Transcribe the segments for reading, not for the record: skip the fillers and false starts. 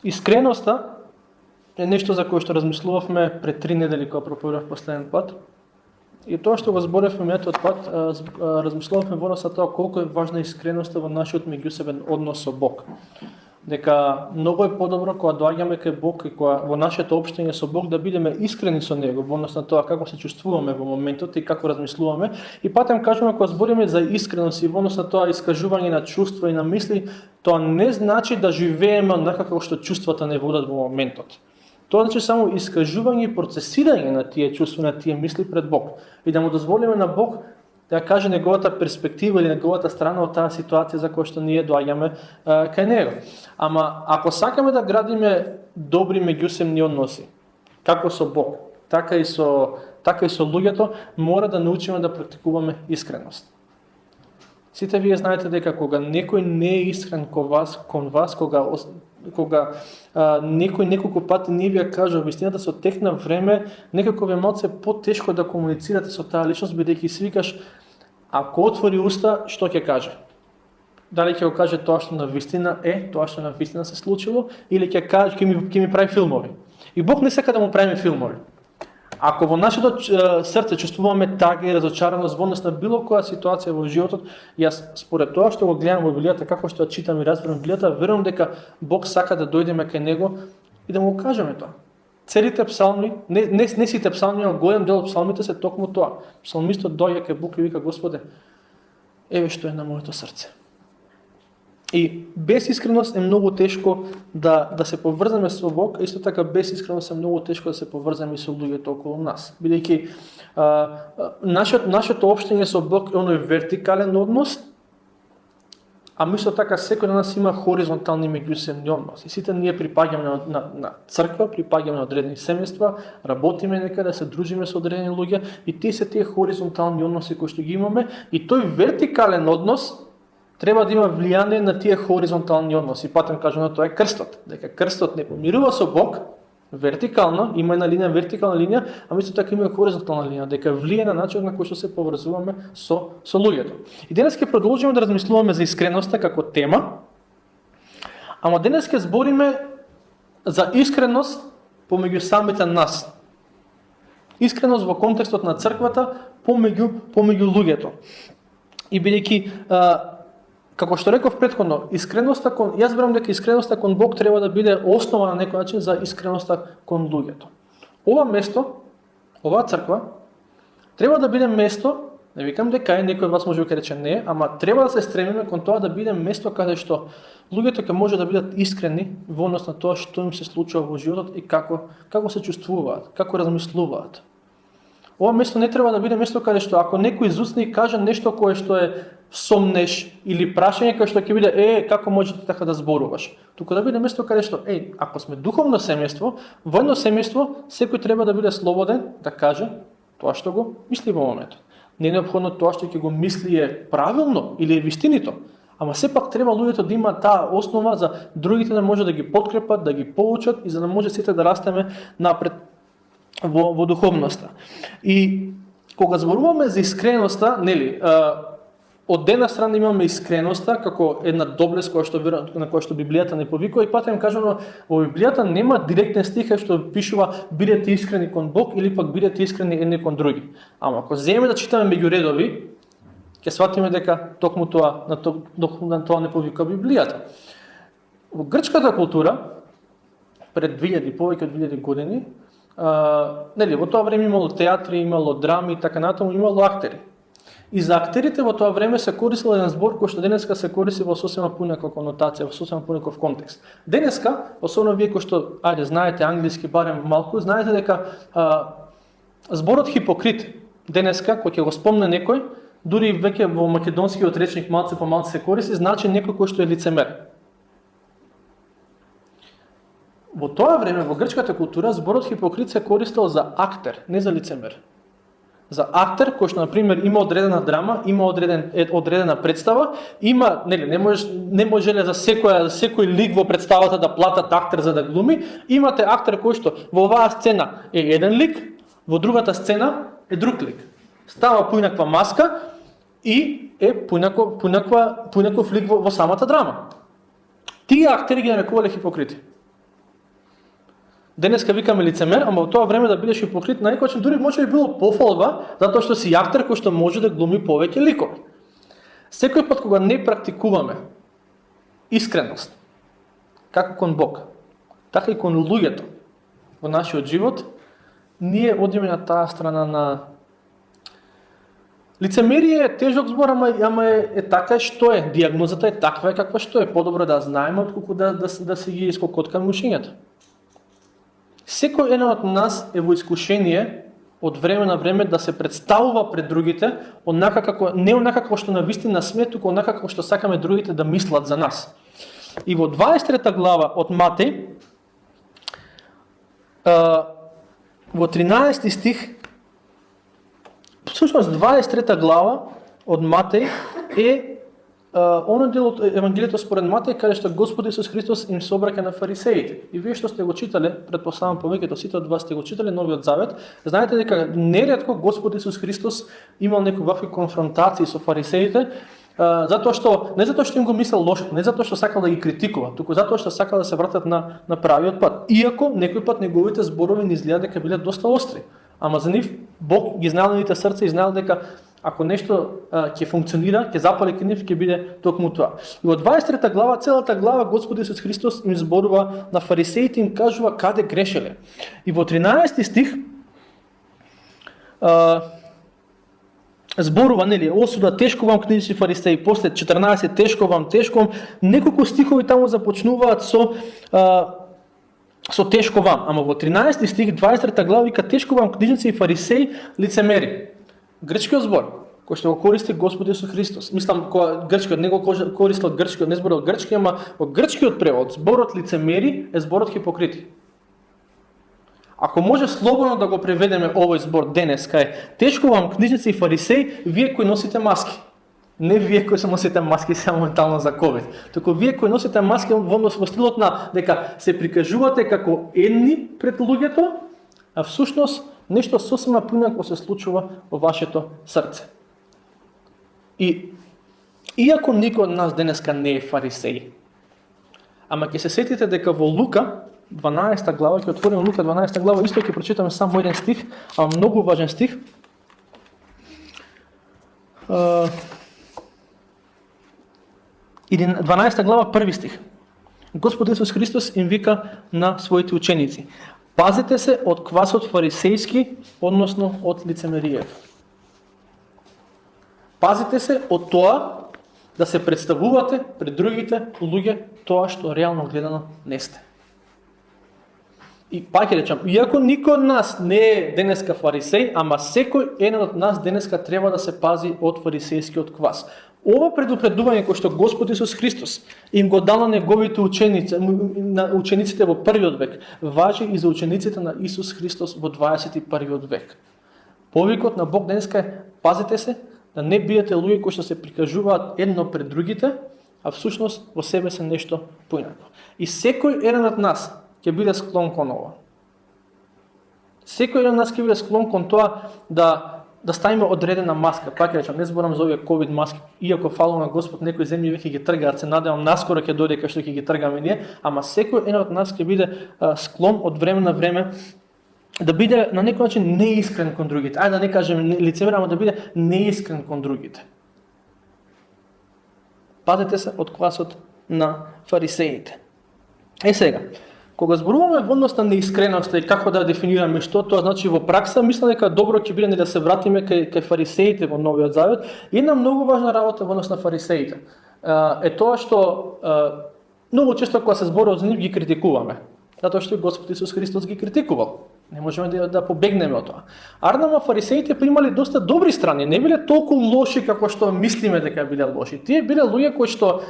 Искреноста е нешто за кое што размислувавме пред 3 недели кога проповедав последен пат. И тоа што го зборевме минатиот пат, размислувавме во однос на тоа колку е важна искреноста во нашиот меѓусебен однос со Бог. Дека многу е подобро кога доаѓаме кај Бог и кога во нашето општење со Бог да бидеме искрени со Него во однос на тоа како се чувствуваме во моментот и како размислуваме. И патем кажуваме кога збориме за искреност и во однос на тоа искажување на чувства и на мисли, тоа не значи да живееме онакако што чувствата не водат во моментот. Тоа значи само искажување и процесирање на тие чувства, на тие мисли пред Бог. И да му дозволиме на Бог да каже неговата перспектива или неговата страна од таа ситуација за која што ние доаѓаме кај него. Ама ако сакаме да градиме добри меѓусебни односи, како со Бог, така и со луѓето, мора да научиме да практикуваме искреност. Сите вие знаете дека кога некој не е искрен кон вас, кога некој неколку пати не ви ја кажа вистината со тек на време, некако ви малце потешко да комуницирате со таа личност, бидејќи си викаш, ако отвори уста, што ќе каже? Дали ќе го каже тоа што на вистина е, тоа што на вистина се случило, или ќе ми прави филмови? И Бог не сака да му правиме филмови. Ако во нашето срце чувствуваме тага и разочараност во однос на било која ситуација во животот, јас според тоа што го гледам во Библијата, како што ја читам и разбирам Библијата, верувам дека Бог сака да дојдеме кај него и да му кажеме тоа. Целите псалми, не сите псалми, но голем дел од псалмите се токму тоа. Псалмистот доаѓа кај Бог и вика: Господе, еве што е на моето срце. И без искреност е многу тешко да се поврзаме со Бог, а исто така без искреност е многу тешко да се поврзаме со луѓето околу нас. Бидејќи нашето општење со Бог е оној вертикален однос, а исто така секој од нас има хоризонтални меѓусебни односи. Сите ние припаѓаме на црква, припаѓаме на одредени семејства, работиме некаде, се дружиме со одредени луѓе и тие хоризонтални односи кои што ги имаме, и тој вертикален однос треба да има влијание на тие хоризонтални односи. Патем кажуваме, тоа е крстот. Дека крстот не помирува со Бог вертикално, има една линија, вертикална линија, а исто така има хоризонтална линија, дека влие на начин на кој што се поврзуваме со луѓето. И денес ќе продолжиме да размислуваме за искреноста како тема, ама денес ќе збориме за искреност помеѓу самите нас. Искреност во контекстот на црквата помеѓу луѓето. И бидејќи како што реков претходно, јас верувам дека искреноста кон Бог треба да биде основа на некој начин за искреноста кон луѓето. Ова место, оваа црква, треба да биде место, не викам дека некој од вас може да рече не, ама треба да се стремиме кон тоа да биде место каде што луѓето ќе може да бидат искрени во однос на тоа што им се случува во животот и како се чувствуваат, како размислуваат. Ова место не треба да биде место каде што ако некој изуцне и каже нешто кое што е сомнеш или прашање кое што ќе биде како можеш така да зборуваш. Туку да биде место каде што ако сме духовно семејство, во едно семејство секој треба да биде слободен да каже тоа што го мисли во моментот. Не е неопходно тоа што ќе го мисли е правилно или е вистинито, ама сепак треба луѓето да имаат таа основа за другите да може да ги подкрепат, да ги поучат и за да може сите да растеме напред во духовноста. И кога зборуваме за искреноста, од една страна имаме искреноста како една доблест на која што Библијата не повикува, и патем кажано во Библијата нема директен стих што пишува бидете искрени кон Бог или пак бидете искрени едни кон други. Ама ако земеме да читаме меѓу редови, ќе сватиме дека токму тоа на тоа не повикува Библијата. Во грчката култура пред 2000 повеќе од 2000 години, во тоа време имало театри, имало драми и така натаму, имало актери. И за актерите во тоа време се користил еден збор кој што денеска се користи во сосема поинаква конотација, во сосема поинаков контекст. Денеска, особено вие кои што знаете англиски барем малку, знаете дека зборот хипокрит денеска кој ќе го спомне некој, дури веќе во македонскиот речник малце по малце се користи, значи некој кој што е лицемер. Во тоа време, во грчката култура, зборот хипокрит се користел за актер, не за лицемер. За актер кој што, например, има одредена драма, има одредена представа, има, не може за секој лик во представата да платат актер за да глуми, имате актер кој што во оваа сцена е еден лик, во другата сцена е друг лик. Става поинаква маска и е поинаков лик во самата драма. Тие актери ги нарекувале хипокрити. денеска викаме лицемер, ама во тоа време да бидеш хипокрит, на некој начин дури може би било пофалба, затоа што си актер кој што може да глуми повеќе ликови. Секој пат кога не практикуваме искреност, како кон Бог, така и кон луѓето во нашиот живот, ние одиме на таа страна на лицемерие. Е тежок збор, ама е така што е. Диагнозата е таква каква што е. Подобро да знаеме отколку да си ги искокоткаме ушињата. Секој еден од нас е во искушение од време на време да се представува пред другите онака како, не онака како што навистина сме, туку онака како што сакаме другите да мислат за нас. И во 23 глава од Матеј, во 13 стих, всушност 23 глава од Матеј е оној дел од Евангелието според Матеј, каде што Господ Исус Христос им се обраќа на фарисеите. И вие што сте го читале, претпоставам повеќето сите од вас сте го читале Новиот Завет, знаете дека неретко Господ Исус Христос имал некои конфронтации со фарисеите, затоа што не затоа што им го мислел лошо, не затоа што сакал да ги критикува, туку затоа што сакал да се вратат на правиот пат. Иако некој пат неговите зборови ни изгледа дека биле доста остри, ама за нив Бог ги знаел нивните срца и знаел дека ако нешто ќе функционира, ќе запали кај нив, ќе биде токму тоа. И во 23 глава, целата глава, Господ Исус Христос им зборува на фарисеите, им кажува каде грешеле. И во 13 стих зборува, нели, осуда, тешко вам книжници фарисеи, после 14 тешко вам, неколку стихови таму започнуваат со тешко вам, ама во 13 стих, 23 глава вика тешко вам книжници и фарисеи, лицемери. Грчкиот збор, кој што го користи Господ Исус Христос. Мислам, грчкиот, не го користи од грчкиот, не зборот грчки, ама во грчкиот превод, зборот лицемери е зборот хипокрити. Ако може слободно да го преведеме овој збор денес, кај тешко вам книжници и фарисеи, вие кои носите маски. Не вие кои се носите маски само моментално за ковид, туку вие кои носите маски во стилот на дека се прикажувате како едни пред луѓето, а всушност нешто сосема поинако се случува во вашето срце. И иако никој од нас денеска не е фарисеј, ама ќе се сетите дека во Лука 12 глава, ќе отвориме Лука 12 глава, исто ќе прочитаме само еден стих, а многу важен стих. 12 глава, први стих. Господ Исус Христос им вика на своите ученици: пазете се од квасот фарисејски, односно од лицемерието. Пазите се од тоа да се представувате пред другите луѓе тоа што реално гледано не сте. И пак ќе речам, иако никој од нас не е денеска фарисеј, ама секој еден од нас денеска треба да се пази од фарисејскиот квас. Ова предупредување кој што Господ Исус Христос им го дал на неговите ученици, на учениците во првиот век, важи и за учениците на Исус Христос во 21 век. Повикот на Бог денеска е: пазете се да не бидете луѓе кои што се прикажуваат едно пред другите, а всушност во себе се нешто поинако. И секој еден од нас ќе биде склон кон ова. Секој еден од нас ќе биде склон кон тоа да ставиме одредена маска. Пак речам, не зборам за овие ковид маски, иако фала на Господ некои земји веќе ги тргаат, се надевам наскоро ќе дојде кај што ќе ги тргаме ние, ама секој еден од нас ќе биде склон од време на време да биде на некој начин неискрен кон другите. Ајде да не кажем лицемер, ама да биде неискрен кон другите. Пазете се од квасот на фарисеите. Сега, кога зборуваме во однос на неискреноста и како да дефинираме што тоа значи во пракса, мислам дека добро ќе биде да се вратиме кај фарисеите во Новиот Завет. Една многу важна работа во однос на фарисеите е тоа што многу често кога се зборува за нив ги критикуваме, затоа што Господ Исус Христос ги критикувал. Не можеме да побегнеме од тоа. Арнама фарисеите примале доста добри страни, не биле толку лоши како што мислиме дека биле лоши. Тие биле луѓе кои што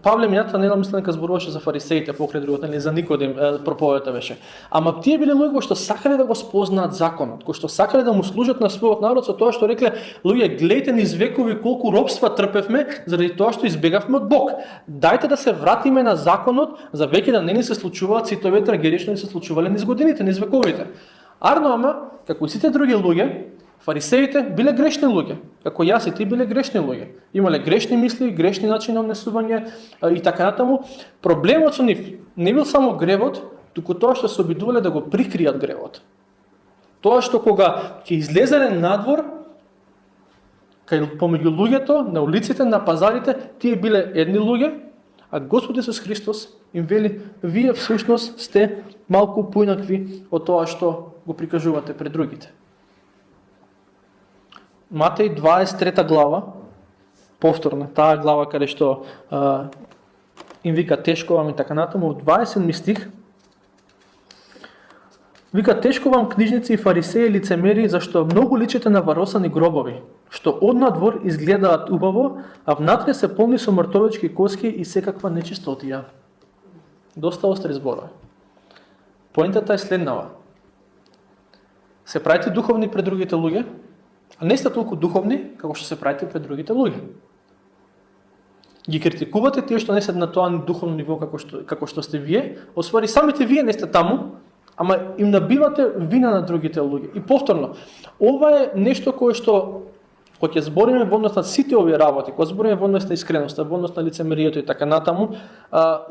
Павле минатата недела мислам дека зборуваше за фарисеите покрај другот, нели за Никодим проповедта беше. Ама тие биле луѓе кои што сакале да го спознаат законот, кои што сакале да му служат на својот народ со тоа што рекле: луѓе, гледате низ векови колку робства трпевме заради тоа што избегавме од Бог. Дајте да се вратиме на законот, за веќе да не ни се случуваат сите трагедии што ни се случувале низ годините, низ вековите. Арно ама, како и сите други луѓе, Фарисеите биле грешни луѓе, како јас и ти биле грешни луѓе. Имале грешни мисли, грешни начини на однесување и така натаму. Проблемот со нив не бил само гревот, туку тоа што се обидувале да го прикријат гревот. Тоа што кога ќе излезеле надвор, кај помеѓу луѓето, на улиците, на пазарите, тие биле едни луѓе, а Господ Исус Христос им вели, вие всушност сте малку поинакви од тоа што го прикажувате пред другите. Матеј 23 глава, повторно, таа глава каде што им вика тешко вам и така натаму, во 20 стих, вика тешко вам книжници и фарисеи лицемери, зашто многу личите на варосани гробови, што однадвор изгледаат убаво, а внатре се полни со мртовечки коски и секаква нечистотија. Доста остри зборови. Поентата е следнава. Се правите духовни пред другите луѓе, а не сте толку духовни како што се правите пред другите луѓе. Ги критикувате тие што не се на тоа духовно ниво како што сте вие, освари самите вие не сте таму, ама им набивате вина на другите луѓе. И повторно, ова е нешто кое што кога ќе збориме во однос на сите овие работи, кога збориме во однос на искреноста, во однос на лицемерието и така натаму,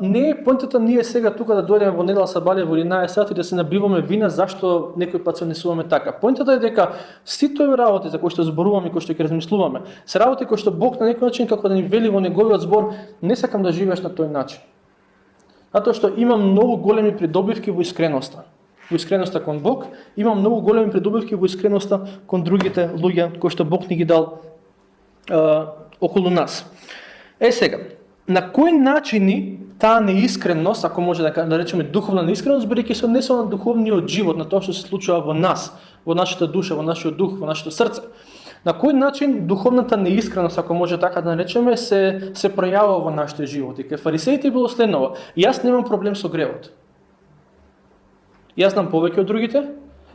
не е поентата ние сега тука да дојдеме во недела сабале во 11 сати да се набиваме вина зашто некој пат се однесуваме така. Поентата е дека сите овие работи за кои што зборуваме, кои што ќе размислуваме, се работи кои што Бог на некој начин како да ни вели во неговиот збор, не сакам да живееш на тој начин. Затоа што имам многу големи придобивки во искреноста. Во искреноста кон Бог, има многу големи придобивки во искреноста кон другите луѓе кои што Бог ни ги дал околу нас. Сега, на кои начини таа неискреност, ако може да речеме духовна неискреност, бидејќи се однесува на духовниот живот, на тоа што се случува во нас, во нашата душа, во нашиот дух, во нашето срце. На кој начин духовната неискреност, ако може така да наречеме, се пројавува во нашите животи? Кај фарисеите било следново: јас немам проблем со гревот. Јас знам повеќе од другите,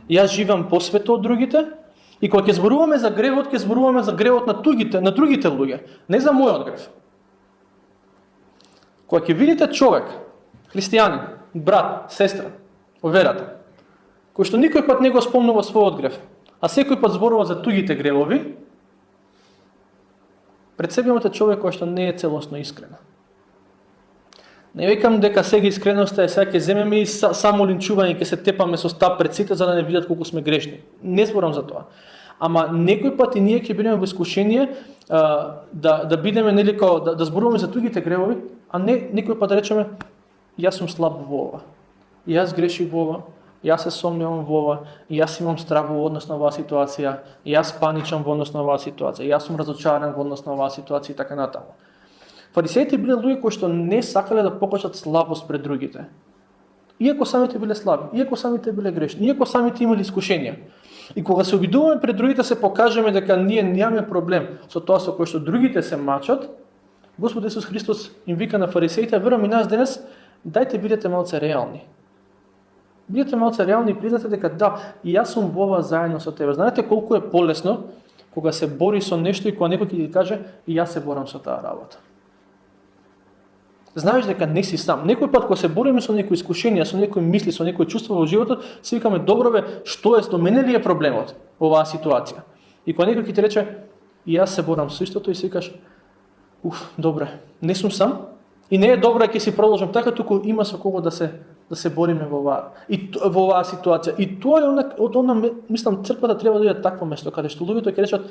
јас живеам посвето од другите, и кога ќе зборуваме за гревот на другите луѓе, не за мојот грев. Кога ќе видите човек, христијанин, брат, сестра, во верата, кој што никој пат не го спомнува својот грев, а секој пат зборува за тугите гревови, пред себе имате човек кој што не е целосно искрен. Не викам дека сега искреноста е сега ќе земеме и само линчување, ќе се тепаме со стап пред сите за да не видат колку сме грешни. Не зборам за тоа. Ама некој пат и ние ќе бидеме во искушение да бидеме да зборуваме за тугите гревови, а не некој пат да речеме јас сум слаб во ова. Јас грешив во ова, јас се сомневам во ова, јас имам страх во однос на оваа ситуација, јас паничам во однос на оваа ситуација, јас сум разочаран во однос на оваа ситуација и така натаму. Фарисеите биле луѓе кои што не сакале да покажат слабост пред другите. Иако самите биле слаби, иако самите биле грешни, иако самите имали искушенија. И кога се обидуваме пред другите се покажеме дека ние немаме проблем со тоа со кој што другите се мачат, Господ Исус Христос им вика на фарисеите: верувам и нас денес, дајте бидете малце реални. Бидете малце реални и признате дека да, и јас сум во ова заедно со тебе. Знаете колку е полесно кога се бори со нешто и кога некој ќе ти каже и јас се борам со таа работа. Знаеш дека не си сам. Некој пат кога се бориме со некои искушенија, со некои мисли, со некои чувства во животот, си викаме: добро бе, што е, до мене ли е проблемот во оваа ситуација? И кога некој ќе ти рече: и јас се борам со истото, и си викаш: добре, не сум сам. И не е добро ќе си продолжам така, туку има со кого да се бориме во оваа ситуација. И тоа е мислам, црквата треба да биде такво место каде што луѓето ќе речат: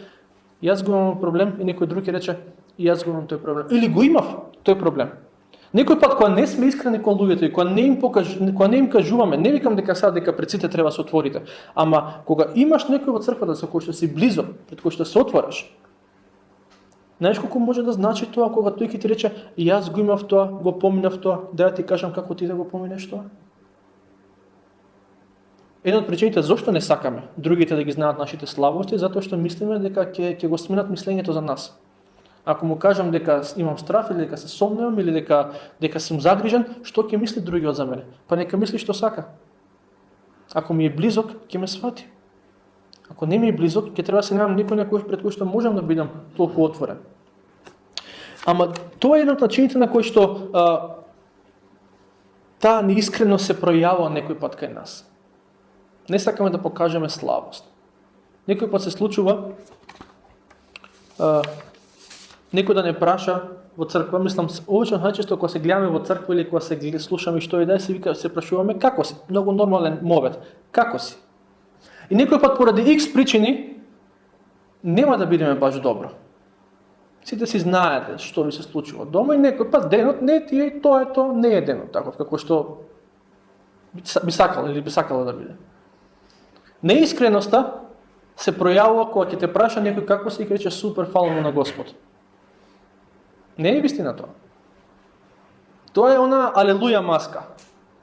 јас го имам проблем, и некој друг ќе рече: и јас го имам тој проблем. Или го имав тој проблем. Некој пат кога не сме искрени кон луѓето и кога не им кажуваме, не викам дека сега дека пред сите треба се отворите, ама кога имаш некој во црквата со кој што си близо, пред кој што се отвараш, знаеш колку може да значи тоа кога тој ќе ти рече: и јас го имав тоа, го поминав тоа, да ти кажам како ти да го поминеш тоа? Една од причините зошто не сакаме другите да ги знаат нашите слабости, затоа што мислиме дека ќе го сменат мислењето за нас. Ако му кажам дека имам страф или дека се сомневам или дека сум загрижен, што ќе мисли другиот за мене? Па нека мисли што сака. Ако ми е близок, ќе ме свати. Ако не ми е близок, ќе треба да се најдам некој пред кој што можам да бидам толку отворен. Ама тоа е една од начините на кој што таа неискреност се пројавува некој пат кај нас. Не сакаме да покажеме слабост. Некој пат се случува некој да не праша во црква, мислам, обично најчесто кога се гледаме во црква или кога се слушаме што и да се вика, се прашуваме како си. Многу нормален мовет. Како си? И некој пат поради X причини нема да бидеме баш добро. Сите си знаете што ви се случува дома и некој пат денот не ти и тоа не е денот таков како што би сакало да биде. Неискреноста се пројавува кога ќе те праша некој како си и рече супер, фала на Господ. Не е вистина тоа. Тоа е она алелуја маска.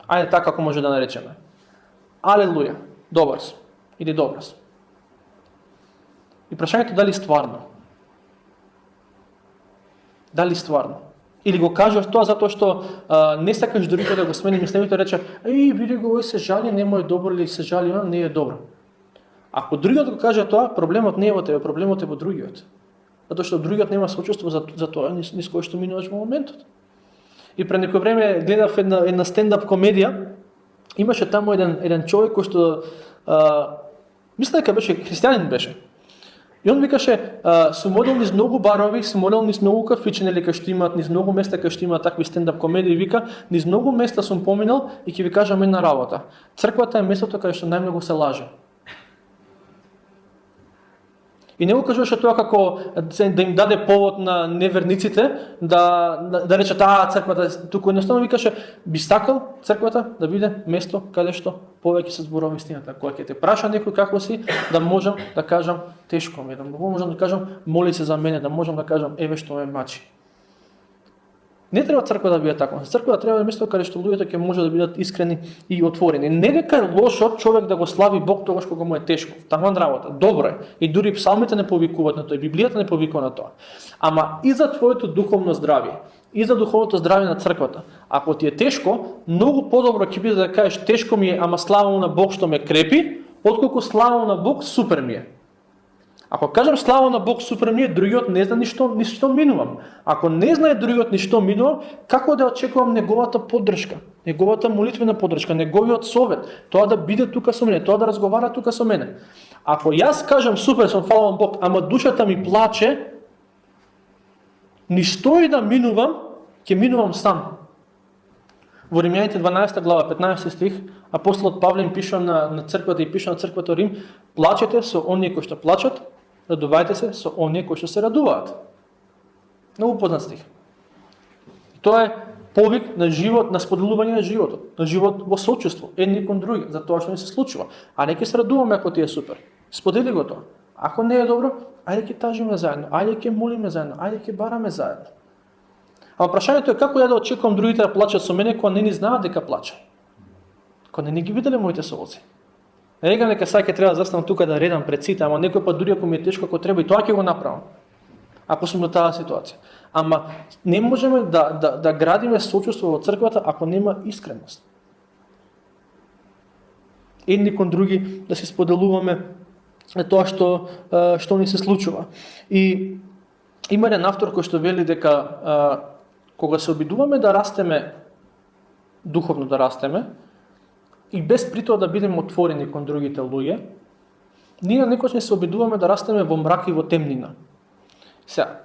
Ајде така како може да наречеме. Алелуја, добар си или добра си. И прашањето дали стварно. Дали стварно. Или го кажеш тоа затоа што не сакаш другите да го смени мислењето, рече, види го, ој се жали, нема е добро, или се жали, не е добро. Ако другиот го каже тоа, проблемот не е во тебе, проблемот е во другиот. Затоа што другиот нема сочувство за тоа низ кое што минуваш во моментот. И пред некој време гледав една стендап комедија, имаше таму еден човек кој што мисля дека беше христијанин беше. И он викаше, сум одел низ многу барови, сум одел низ многу кафичи, нели, кај што имаат, низ многу места кај што имаат такви стендап комедии, вика, низ многу места сум поминал и ќе ви кажам една работа. Црквата е местото кај што најмногу се лаже. И не го кажуваше тоа како да им даде повод на неверниците, да речат, црквата, туку едноставно викаше, би сакал црквата да биде место каде што повеќе се зборува вистината. Кога ќе те праша некој како си, да можам да кажам тешко ми, да можам да кажам моли се за мене, да можам да кажам еве што ме мачи. Не треба црква да биде така. Црква треба да е место каде што луѓето ќе може да бидат искрени и отворени. Не дека е лошо човек да го слави Бог тогаш кога му е тешко. Таман работа. Добро е. И дури псалмите не повикуваат на тоа, и Библијата не повикува на тоа. Ама и за твоето духовно здравје, и за духовното здравје на црквата. Ако ти е тешко, многу подобро ќе биде да кажеш тешко ми е, ама слава на Бог што ме крепи, отколку слава на Бог супер ми е. Ако кажам слава на Бог супер ми е, другиот не знае ништо минувам. Ако не знае другиот ништо минувам, како да очекувам неговата поддршка, неговата молитвена поддршка, неговиот совет, тоа да биде тука со мене, тоа да разговара тука со мене. Ако јас кажам супер сум фала на Бог, ама душата ми плаче, ништо и да минувам, ќе минувам сам. Во Римјаните 12 глава 15 стих, апостолот Павле им пиша на црквата и пиша на црквата Рим, плачете со оние кои што плачат, радувајте се со оние кои што се радуваат. Многу познат стих. Тоа е повик на живот, на споделување на животот, на живот во сочувство, едни кон други, за тоа што ни се случува. А не ќе се радуваме ако ти е супер. Сподели го тоа. Ако не е добро, ајде ќе тажиме заедно, ајде ќе молиме заедно, ајде ќе бараме заедно. Ама прашањето е како ја да очекувам другите да плачат со мене кога не ни знаат дека плачат. Кога не ги виделе моите солзи. Не рекам дека сега ќе треба да застанам тука да редам пред сите, ама некој пат дури ако ми е тешко, ако треба и тоа ќе го направам. Ако сум на таа ситуација. Ама не можеме да градиме сочувство во црквата ако нема искреност. Едни кон други да се споделуваме тоа што ни се случува. И има еден автор кој што вели дека кога се обидуваме да растеме, духовно да растеме, и без при тоа да бидеме отворени кон другите луѓе, ние некој не се обидуваме да растеме во мрак и во темнина. Сега,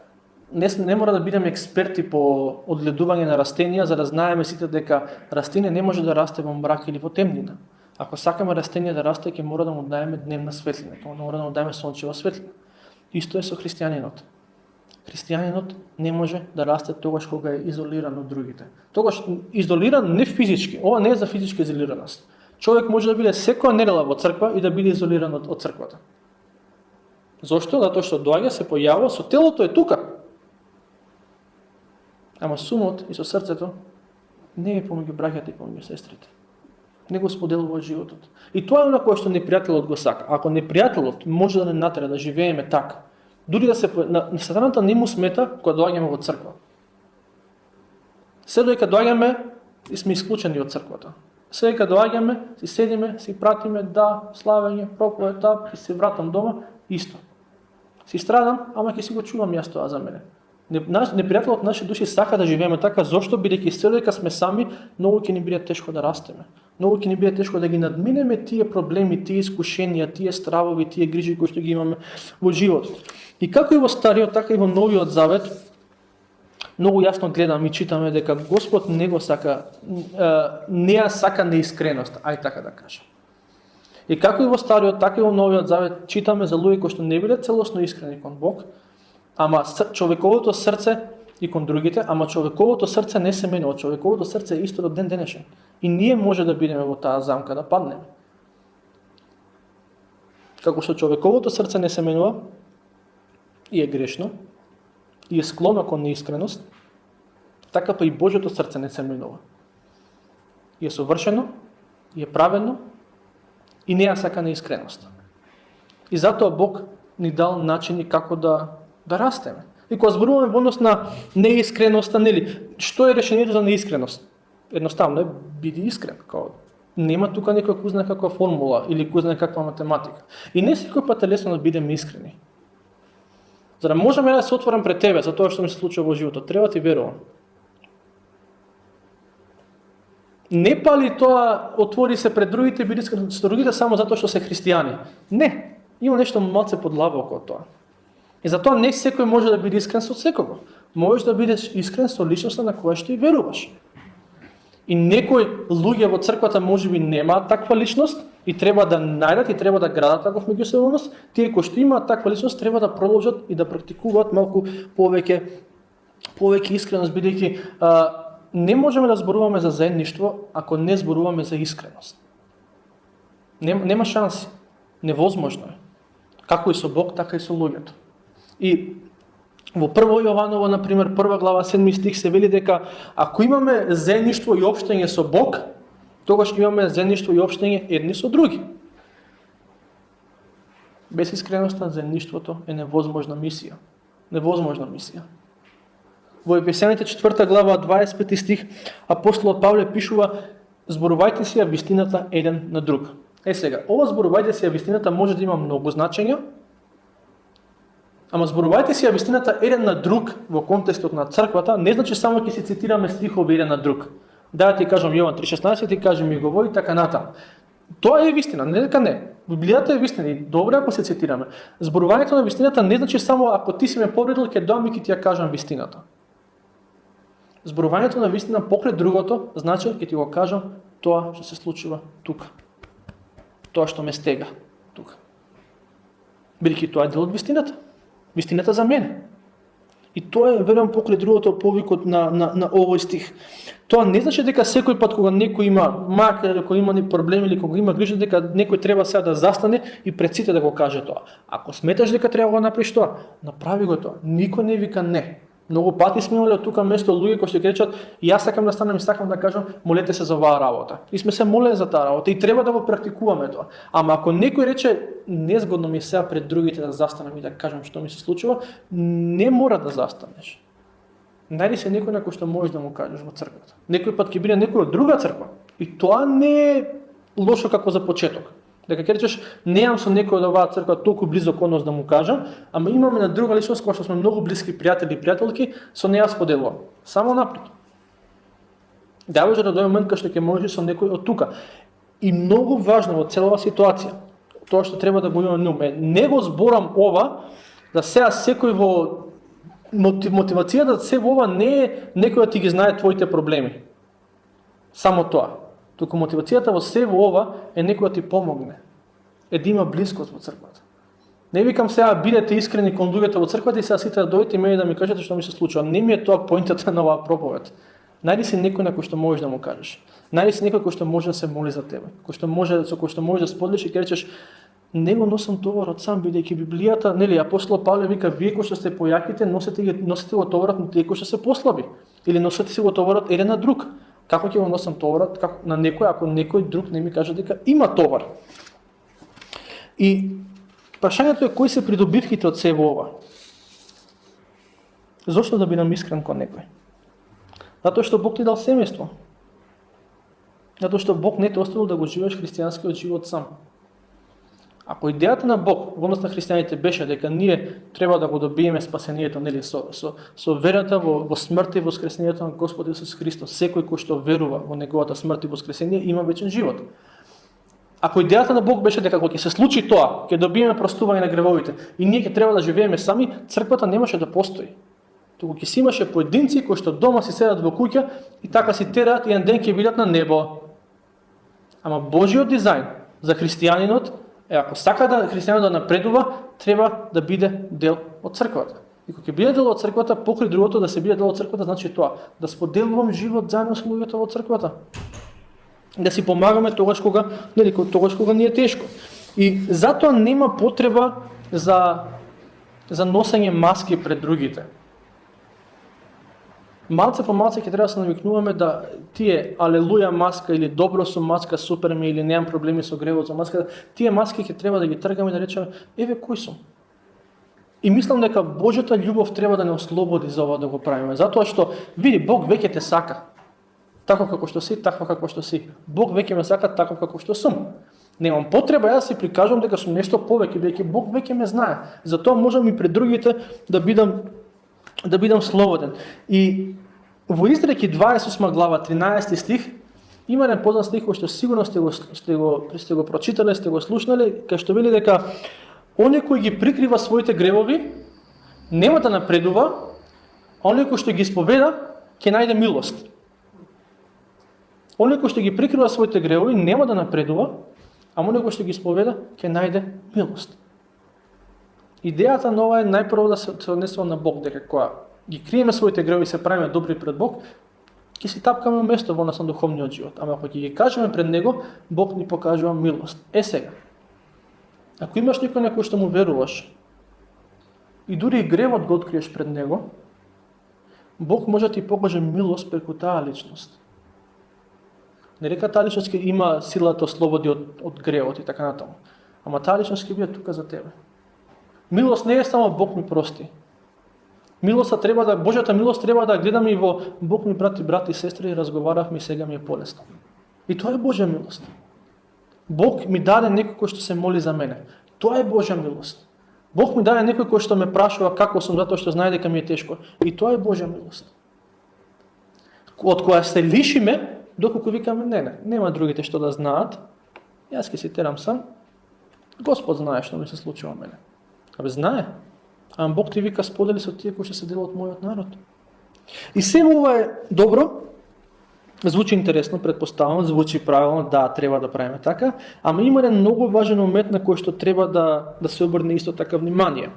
не мора да бидеме експерти по одгледување на растенија, за да знаеме сите дека растение не може да расте во мрак или во темнина. Ако сакаме растение да расте, ќе мора да му даеме дневна светлина, ќе мора да му даеме сончева светлина. Исто е со христијанинот. Христијанинот не може да расте тогаш кога е изолиран од другите. Тогаш изолиран не физички, ова не е за физичка изолираност. Човек може да биде секоја недела во црква и да биде изолиран од црквата. Зошто? Затоа што доаѓа, се појавува, со телото е тука. Ама сумот и со срцето не е помеѓу браќата и помеѓу сестрите. Не го споделува животот. И тоа е оно кое што непријателот го сака. Ако непријателот може да не натера да живееме така, дури да се на сатаната не му смета кога доаѓаме во црква. Се додека доаѓаме и сме исклучени од црквата. Се додека доаѓаме, си седиме, си пратиме славење, проповед, и се вратам дома, исто. Си страдам, ама ќе си го чувам јас тоа за мене. Непријателот наши души сака да живееме така, зошто бидејќи се додека сме сами, многу ќе ни биде тешко да растеме. Многу ќе ни биде тешко да ги надминеме тие проблеми, тие искушенија, тие стравови, тие грижи кои што ги имаме во животот. И како и во Стариот, така и во Новиот Завет, многу јасно гледаме и читаме дека Господ не ја сака неискреност, ај така да кажам. И како и во Стариот, така и во Новиот Завет читаме за луѓе кои што не биле целосно искрени кон Бог, ама човековото срце и кон другите, ама човековото срце не се менува, човековото срце е исто до ден денешен. И ние може да бидеме во таа замка, да паднеме. Како што човековото срце не се менува, и е грешно, и е склоно кон неискреност, така па и Божјото срце не се менува. И е совршено, и е праведно, и не ја сака неискреност. И затоа Бог ни дал начини како да растеме. И кога зборуваме во однос на неискреноста, нели, што е решението за неискреност? Едноставно е, биди искрен. Нема тука некоја кој знае каква формула или кој знае каква математика. И не секој пат е лесно да бидеме искрени. За да можеме да се отворам пред тебе за тоа што ми се случува во животот, треба ти верувам. Не пали тоа, отвори се пред другите, биди искрен со другите само затоа што се христијани. Не, има нешто малце подлабоко околу тоа. И затоа не секој може да биде искрен со секого. Можеш да бидеш искрен со личноста на која што и веруваш. И некои луѓе во црквата можеби немаат таква личност и треба да најдат и треба да градат таков меѓусебен однос. Тие кои што имаат таква личност треба да продолжат и да практикуваат малку повеќе искреност, бидејќи не можеме да зборуваме за заедништво ако не зборуваме за искреност. Нема шанси. Невозможно е. Како и со Бог, така и со луѓето. И во 1 Јованово, например, 1 глава, 7 стих се вели дека ако имаме заедништво и општење со Бог, тогаш имаме заедништво и општење едни со други. Без искреноста заедништвото е невозможна мисија. Невозможна мисија. Во Ефесјаните 4 глава, 25 стих, апостолот Павле пишува: зборувајте си ја вистината еден на друг. Сега, ова зборувајте си ја вистината може да има многу значења, ама зборувајте си ја вистината еден на друг во контекстот на црквата не значи само ќе се цитираме стихови еден на друг. Да ти кажам Јован 3:16, ти кажам ми говори така натаму. Тоа е вистина, не дека не. Библијата е вистина и добро ако се цитираме. Зборувањето на вистината не значи само ако ти си ме повредил, ќе доам и ќе ти ја кажам вистината. Зборувањето на вистина покрај другото значи ќе ти го кажам тоа што се случува тука. Тоа што ме стега тука. Бидејќи тоа е дел од вистината. Вистината за мене. И тоа е, верувам, покрај другото повикот на овој стих. Тоа не значи дека секој пат кога некој има макар кога има проблеми или кога има грижа, дека некој треба сега да застане и пред сите да го каже тоа. Ако сметаш дека треба да го направиш тоа, направи го тоа. Никој не вика не. Многу пати сме имали од тука место луѓе кои што ќе речат: јас сакам да станам и сакам да кажам, молете се за оваа работа. И сме се молели за таа работа и треба да го практикуваме тоа. Ама ако некој рече: незгодно ми сега пред другите да застанам и да кажам што ми се случува, не мора да застанеш. Најди се некој на кој што можеш да му кажеш во црквата. Некој пат ќе биде некој од друга црква. И тоа не е лошо како за почеток. Дека ќе речеш: неам со некој од оваа црква толку близок однос да му кажам, ама имаме на друга личност која што сме многу блиски пријатели и пријателки, со неа споделувам. Само напред. Даваш да дојде момент кога што ќе можеш со некој од тука. И многу важно во целава ситуација, тоа што треба да го имаме на ум, не го зборам ова да сега секој во мотивацијата се во ова не е некој да ти ги знае твоите проблеми. Само тоа. Туку мотивацијата во се во ова е некој да ти помогне. Е да има блискост во црквата. Не викам сега бидете искрени кон луѓето во црквата и сега сите да дојдете и мене да ми кажете што ми се случува. Не ми е тоа поинтата на оваа проповед. Најди си некој на кој што можеш да му кажеш. Најди си некој кој што може да се моли за тебе. Кој што може да споделиш и ќе речеш: не го носам товарот сам, бидејќи Библијата, нели, апостол Павле вика: вие кои што сте појаките, носите го товарот на тие кои што се послаби. Или носете си го товарот еден на друг. Како ќе го носам товарот на некој, ако некој друг не ми каже дека има товар? И прашањето е: кои се придобивките од се во ова? Зошто да бидам искрен кон некој? Затоа што Бог ти дал семејство. Затоа што Бог не те оставил да го живееш христијанскиот живот сам. Ако идејата на Бог во однос на христијаните беше дека ние треба да го добиеме спасението, нели, со верата во смрт и воскресението на Господ Исус Христос, секој кој што верува во неговата смрт и воскресение има вечен живот. Ако идејата на Бог беше дека кога ќе се случи тоа, ќе добиеме простување на гревовите и ние ќе треба да живееме сами, црквата немаше да постои. Туку ќе си имаше поединци кои што дома си седат во куќа и така си тераат и еден ден ќе бидат на небо. Ама Божиот дизајн за христијанинот е, ако сака да христијанинот да напредува, треба да биде дел од црквата. И кога ќе биде дел од црквата, покрај другото да се биде дел од црквата, значи тоа, да споделувам живот заедно со луѓето во црквата. Да си помагаме тогаш кога ни е тешко. И затоа нема потреба за носење маски пред другите. Малце по малце ќе треба да се навикнуваме да тие алелуја маска или добро со маска, супер ми, или немам проблеми со гревот со маска, тие маски ќе треба да ги тргаме и да речеме, еве кој сум. И мислам дека Божјата љубов треба да не ослободи за ова да го правиме, затоа што види Бог веќе те сака. Тако како што си, такво како што си. Бог веќе ме сака тако како што сум. Немам потреба ја да си прикажувам дека сум нешто повеќе, бидејќи Бог веќе ме знае. Затоа можам и пред другите да бидам слободен. И во Изреки 28 глава 13 стих има еден познат стих кој што сигурно сте го прочитале, сте го слушнале, кај што вели дека оној кој ги прикрива своите гревови нема да напредува, а оној кој што ги исповеда ќе најде милост. Оној кој што ги прикрива своите гревови нема да напредува, а оној кој што ги исповеда ќе најде милост. Идејата на ова е најпрво да се однесува на Бог, дека кога ги криеме своите гревови и се правиме добри пред Бог, ќе си тапкаме место во нас на духовниот живот. Ама ако ќе ги кажеме пред Него, Бог ни покажува милост. Сега, ако имаш некој на кој што му веруваш и дури и гревот го откриеш пред Него, Бог може да ти покаже милост преку таа личност. Не река таа личност ќе има сила да ослободи од гревот и така натаму. Ама таа личност ќе биде тука за тебе. Милост не е само Бог ми прости. Божјата милост треба да гледаме и во Бог ми брати и сестри и разговаравме и сега ми е полесно. И тоа е Божја милост. Бог ми даде некој кој што се моли за мене. Тоа е Божја милост. Бог ми даде некој кој што ме прашува како сум затоа што знае дека ми е тешко. И тоа е Божја милост. Од која се лишиме, доколку викаме не, нема другите што да знаат, јас ќе си терам сам, Господ знае што ми се случува мене. Абе знае, ама Бог ти вика сподели со тие кои што се дел од мојот народ. И се ова е добро, звучи интересно, предпоставам, звучи правилно, да, треба да правиме така, ама има еден многу важен момент на кој што треба да се обрне исто така внимание.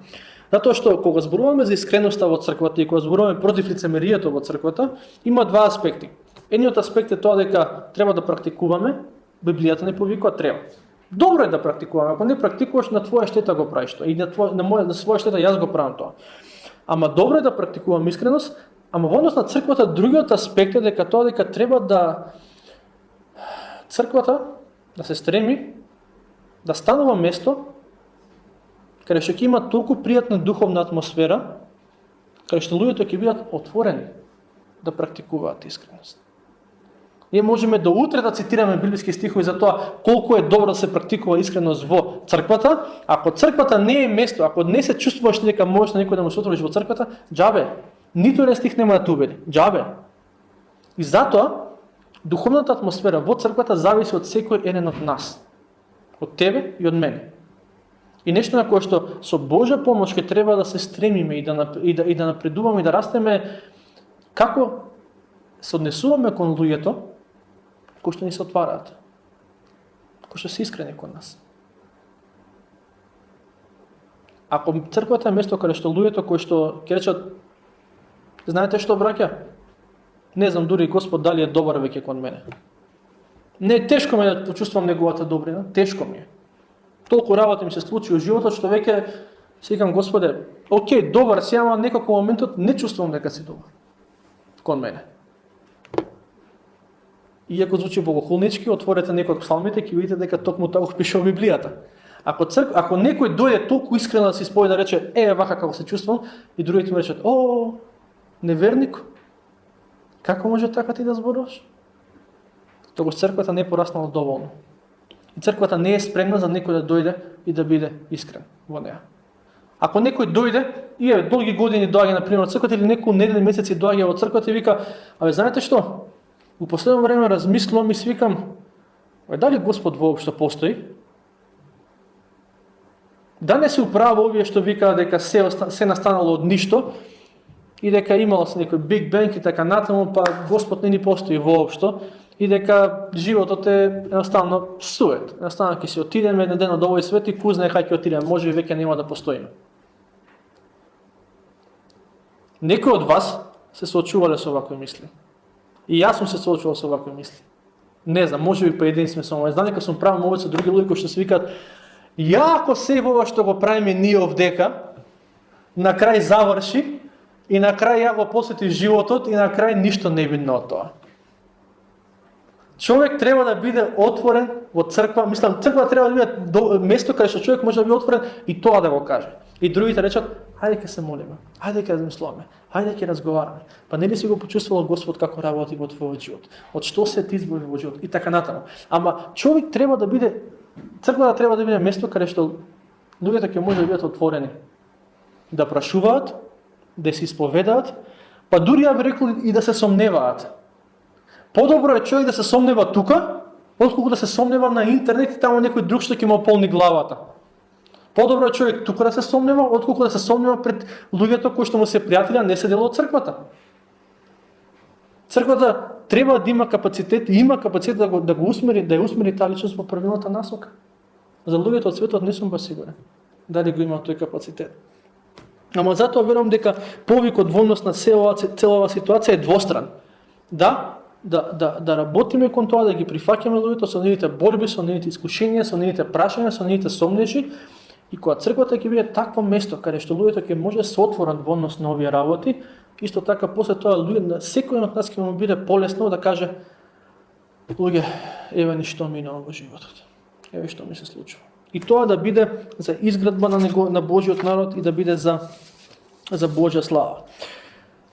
Затоа што кога зборуваме за искреноста во црквата и кога зборуваме против лицемерието во црквата, има два аспекти. Едниот аспект е тоа дека треба да практикуваме, Библијата не повикува треба. Добро е да практикуваме, ако не практикуваш на твоја штета го правиш тоа и на своја штета јас го правам тоа. Ама добро е да практикувам искреност, ама во однос на црквата другиот аспект е дека тоа дека треба да црквата да се стреми да станува место каде што ќе има толку пријатна духовна атмосфера, каде што луѓето ќе бидат отворени да практикуваат искреност. Ние можеме до утре да цитираме библиски стихови за тоа колку е добро да се практикува искреност во црквата. Ако црквата не е место, ако не се чувствуваш дека можеш на некој да му се отвориш во црквата, џабе, ниту еден стих нема да те убеди. Џабе. И затоа духовната атмосфера во црквата зависи од секој еден од нас. Од тебе и од мене. И нешто на кое што со Божја помош ќе треба да се стремиме и да напредуваме и да растеме, како се однесуваме кон луѓето кои што ни се отвараат, кои што се искрени кон нас. Ако црквата е место каде што луѓето кои што ќе речат, знаете што браќа? Не знам дури Господ дали е добар веќе кон мене. Не е тешко ме да почувствувам неговата добрина, тешко ми е. Толку работи ми се случи во животот што веќе си викам Господе, окей, добар си, ама некако моментот не чувствувам дека си добар кон мене. Иако звучи богохулнички, отворете некој од псалмите, ќе видите дека токму тоа го пише во Библијата. Ако некој дојде толку искрено да се исповеда да рече, вака како се чувствувам, и другите му речат, неверник, како може така ти да зборуваш? Тогаш црквата не е пораснала доволно. И црквата не е спремна за некој да дојде и да биде искрен во неа. Ако некој дојде и долги години доаѓа на пример црквата или некој недели месеци доаѓа во црквата и вика: "Абе, знаете што? У последно време размислувам и свикам, дали Господ воопшто постои? Да не се управа овие што викаат дека се настанало од ништо и дека имало се некој Биг Бенг и така натаму, па Господ не ни постои воопшто и дека животот е едноставно сует. Едноставно ќе се отидеме еден ден од овој свет и кој знае кај ќе отидеме, може и веќе нема да постоиме." Некои од вас се соочувале со вакви мисли. И јас сум се соочувал со вакви мисли. Не знам, може би поедин сме со ова. Знам дека сум правил овој со други луѓе кои што се викаат: "Јако се ова што го правиме ние овдека, на крај заврши и на крај ја го посвети животот и на крај ништо не видно од тоа." Човек треба да биде отворен во црква, мислам, црква треба да биде место каде што човек може да биде отворен и тоа да го каже. И другите речат: "Хајде ќе се молиме, хајде ќе размислуваме, хајде ќе разговараме." Па нели си го почувствувал Господ како работи во твојот живот? Од што се ти избави во живот? И така натаму. Ама човек треба да биде, црквата треба да биде место каде што луѓето ќе може да бидат отворени, да прашуваат, да се исповедаат, па дури ја би рекол и да се сомневаат. Подобро е човек да се сомнева тука, отколку да се сомнева на интернет и таму некој друг што ќе му полни главата. Подобро е човек тука да се сомнева, отколку да се сомнева пред луѓето кои што му се пријатели, а не се дел од црквата. Црквата треба да има капацитет, и има капацитет да го усмери, да ја усмери таа личност во правилната насока. За луѓето од светот не сум баш сигурен дали го има тој капацитет. Ама затоа верувам дека повикот во однос на целава ситуација е двостран. Да работиме кон тоа, да ги прифаќаме луѓето со нивните борби, со нивните искушенија, со нивните прашања, со нивните сомнежи. И кога црквата ќе биде такво место каде што луѓето ќе може да се отворат во однос на овие работи, исто така после тоа секој од нас ќе му биде полесно да каже: "Луѓе, еве ништо минува во животот. Еве што ми се случува." И тоа да биде за изградба на Божиот народ и да биде за Божја слава.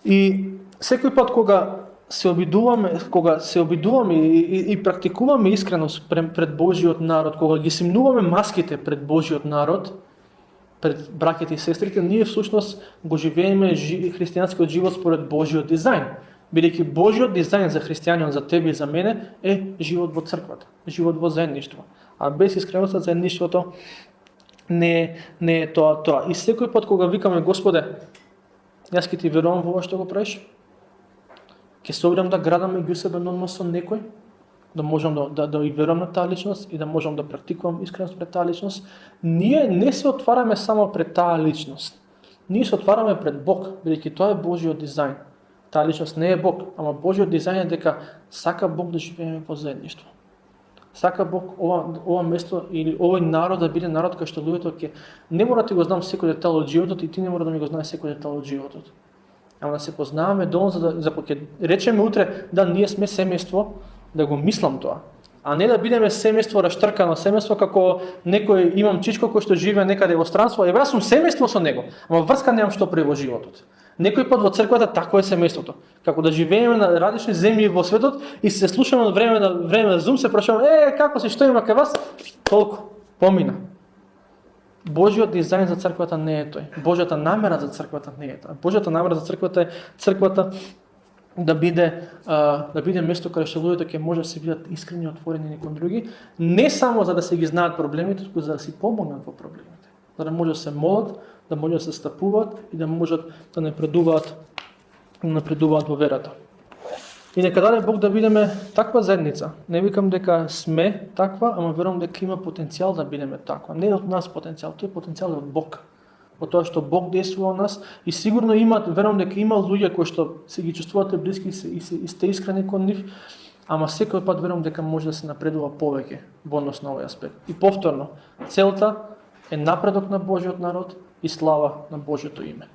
И секој пат кога се обидуваме и практикуваме искреност пред Божиот народ, кога ги симнуваме маските пред Божиот народ, пред браќите и сестрите, ние всушност го живееме христијанскиот живот според Божиот дизајн. Бидејќи Божиот дизајн за христијанин, за тебе и за мене е живот во црквата, живот во заедништво. А без искреноста заедништвото не е тоа. И секој пат кога викаме: "Господе, јас ќе ти верувам во ова што го правиш, ќе се обидам да градам меѓусебен однос со некој, да можам да и верувам на таа личност и да можам да практикувам искреност пред таа личност." Ние не се отвараме само пред таа личност. Ние се отвараме пред Бог, бидејќи тоа е Божиот дизајн. Таа личност не е Бог, ама Божиот дизајн е дека сака Бог да живееме во заедништво. Сака Бог ова место или овој народ да биде народ кај што луѓето ќе не мора да ти го знам секој детал од животот и ти не мора да ми го знаеш секој детал од животот. Ама да се познаваме доволно за ќе речеме утре: "Да, ние сме семејство", да го мислам тоа. А не да бидеме семејство раштркано, семејство како некој имам чичко кој што живее некаде во странство, јас сум семејство со него, ама врска немам што прави во животот. Некој пат во црквата тако е семејството. Како да живееме на различни земји во светот и се слушаме од време на Zoom, се прашуваме: како си, што има кај вас?" Толку помина. Божиот дизајн за црквата не е тој. Божјата намера за црквата не е тоа. Божјата намера за црквата е црквата да биде место каде што луѓето ќе може да се бидат искрени, отворени едни кон други, не само за да се ги знаат проблемите, туку за да си помогнат во проблемите. За да може да се молат, да може да се стапуваат и да можат да напредуваат во верата. И нека даде Бог да бидеме таква заедница. Не викам дека сме таква, ама верувам дека има потенцијал да бидеме таква. Не од нас потенцијал, тој потенцијал е од Бог. Од тоа што Бог действува во нас и сигурно верувам дека има луѓе кои што се ги чувствувате блиски и сте искрени кон нив, ама секој пат верувам дека може да се напредува повеќе во однос на овој аспект. И повторно, целта е напредок на Божиот народ и слава на Божјото име.